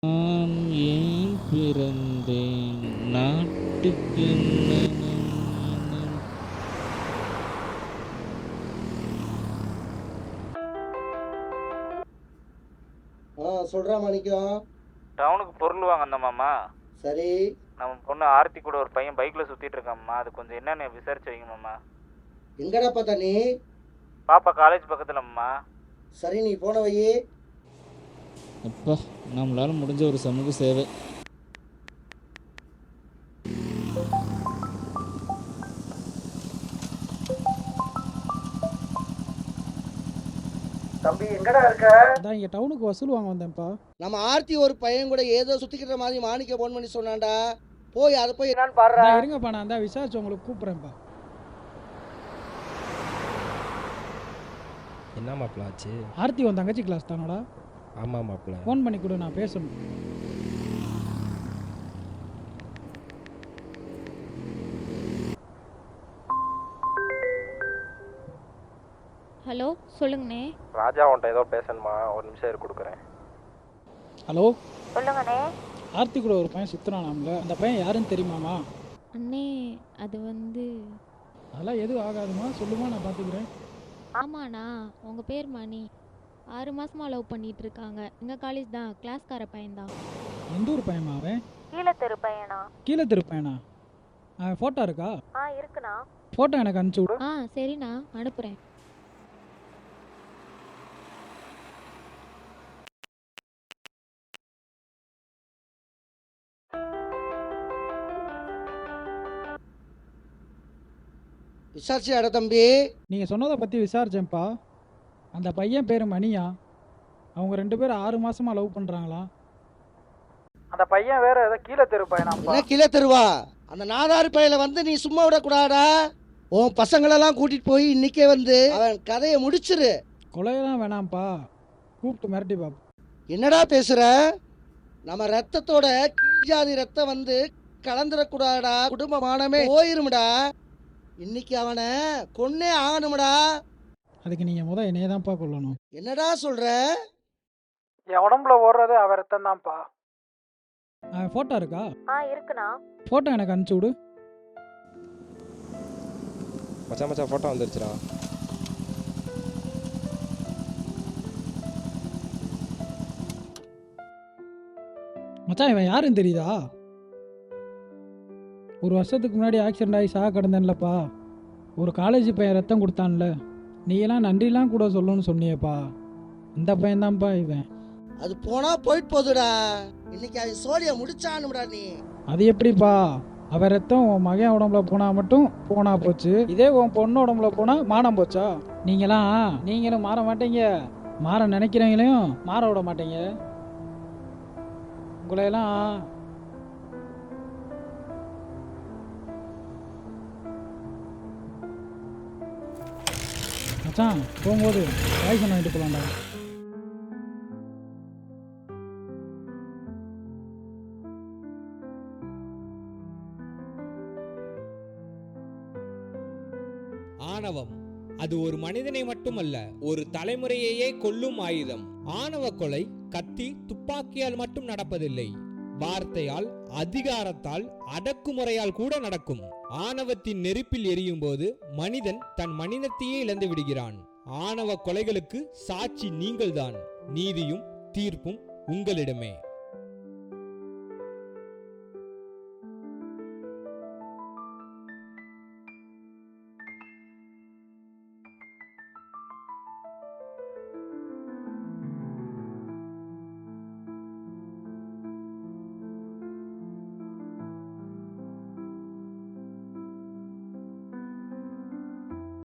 நான் ஏன் பிறந்தேன் நாட்டுக்கு சொல்றா மாணிக்கம். டவுனுக்கு பொருள் வாங்க மாமா. சரி, நம்ம பொண்ணு ஆர்த்தி கூட ஒரு பையன் பைக்கில் சுற்றிட்டு இருக்காம்மா. அது கொஞ்சம் என்னென்னு விசாரிச்சு வைங்க மாமா. எங்கடா பார்த்தா நீ? பாப்பா காலேஜ் பக்கத்துலம்மா. சரி, நீ போன வையே. அப்பா, நம்மளால் முடிஞ்ச ஒரு சமூக சேவை. தம்பி எங்கடா இருக்க? அதான் இங்கே டவுனுக்கு வசூல் வாங்க வந்தேன்ப்பா. நம்ம ஆர்த்தி ஒரு பையன் கூட ஏதோ சுத்திக்கிற மாதிரி மாணிக்க போன் பண்ணி சொன்னான்டா. போய் அதை போய் என்னன்னு பாடுறா. நான் இருங்கப்பா, நான் தான் விசாரிச்சு உங்களுக்கு கூப்பிட்றேன்ப்பா. என்ன மாப்பிள்ள ஆச்சு? ஆர்த்தி உன் தங்கச்சி கிளாஸ் தானோடா? ஆமாம் மாப்பிள்ள. ஃபோன் பண்ணி கொடு, நான் பேசணும். ஹலோ, சொல்லுங்கண்ணே. ராஜா உன்ட்ட ஏதோ பேசணுமா? ஒரு நிமிஷம் இரு, கொடுக்குறேன். ஹலோ, சொல்லுங்கண்ணே. ஆர்த்தி கூட ஒரு பையன் சுற்றுறானாம்ல, அந்த பையன் யாருன்னு தெரியுமாமா? அண்ணே, அது வந்து அதெல்லாம் எதுவும் ஆகாதுமா, சொல்லுமா, நான் பார்த்துக்கிறேன். ஆமாண்ணா, உங்கள் பேர் மணி. 6 மாசமாக லவ் பண்ணிட்டு இருக்காங்க. எங்கள் காலேஜ் தான், கிளாஸ்கார பையன்தான். எந்த ஊர் பையன்மா அவன்? கீழே தெரு பையனா? கீழே தெரு பையனா? அவன் ஃபோட்டோ இருக்கா? இருக்குண்ணா. ஃபோட்டோ எனக்கு அனுப்பிச்சி விடு. சரிண்ணா, அனுப்புகிறேன். விசாரிச்சியாடா தம்பி? நீங்கள் சொன்னதை பற்றி விசாரிச்சேன்ப்பா. அந்த பையன் பேர் மணியா. அவங்க 2 பேரும் 6 மாசமாக லவ் பண்ணுறாங்களா? அந்த பையன் வேற ஏதோ கீழே தெரு பையனாப்பா. என்ன கீழே தருவா? அந்த நாதாரி பையனை வந்து நீ சும்மா விடக்கூடாடா. உன் பசங்களெல்லாம் கூட்டிட்டு போய் இன்னைக்கே வந்து அவன் கதையை முடிச்சிரு. கொலையெல்லாம் வேணாம்ப்பா, கூப்பிட்டு மிரட்டி பாப்பா. என்னடா பேசுற? நம்ம ரத்தத்தோட கீழ் ஜாதி ரத்தம் வந்து கலந்துடக்கூடாடா. குடும்பமானமே போயிரும்டா. இன்னைக்கு அவனை கொன்னே ஆகணும்டா. அதுக்கு நீங்கள் என்னையே தான்ப்பா கொல்லணும். என்னடா சொல்ற? என் உடம்புல ஓடுறது அவர் ரத்தம் தான்ப்பா. அவன் ஃபோட்டோ இருக்கா? இருக்குண்ணா. ஃபோட்டோ எனக்கு அனுப்பிச்சி விடு. மச்சான் ஃபோட்டோ வந்துருச்சுடா. மச்சான், இவன் யாருன்னு தெரியுதா? 1 வருஷத்துக்கு முன்னாடி ஆக்சிடென்ட் ஆகி சாக கிடந்தேன்லப்பா. ஒரு காலேஜ் பையன் ரத்தம் கொடுத்தான்ல, நீயெல்லாம் நன்றிலாம் கூட சொல்லணும்னு சொன்னியப்பா. இந்த பையன்தான்ப்பா இவன். அது போனா போயிட்டு போகுதுடா. இன்னைக்கு அவன் சோழிய முடிச்சானுடா. நீ அது எப்படிப்பா? அவன் ரத்தம் உன் மகன் உடம்புல போனா மட்டும் போனா போச்சு, இதே உன் பொண்ணு உடம்புல போனா மானம் போச்சா? நீங்களும் மாற மாட்டீங்க, மாற நினைக்கிறீங்களையும் மாற விட மாட்டீங்க. உங்களையெல்லாம் மச்சான் போகும்போது பாய்சன் வாங்கிட்டு போலாம்டா. ஆணவம் அது ஒரு மனிதனை மட்டுமல்ல, ஒரு தலைமுறையையே கொல்லும் ஆயுதம். ஆணவ கொலை கத்தி துப்பாக்கியால் மட்டும் நடப்பதில்லை, வார்த்தையால், அதிகாரத்தால், அடக்குமுறையால் கூட நடக்கும். ஆணவத்தின் நெருப்பில் எரியும் போது மனிதன் தன் மனிதத்தையே இழந்து விடுகிறான். ஆணவ கொலைகளுக்கு சாட்சி நீங்கள்தான். நீதியும் தீர்ப்பும் உங்களிடமே.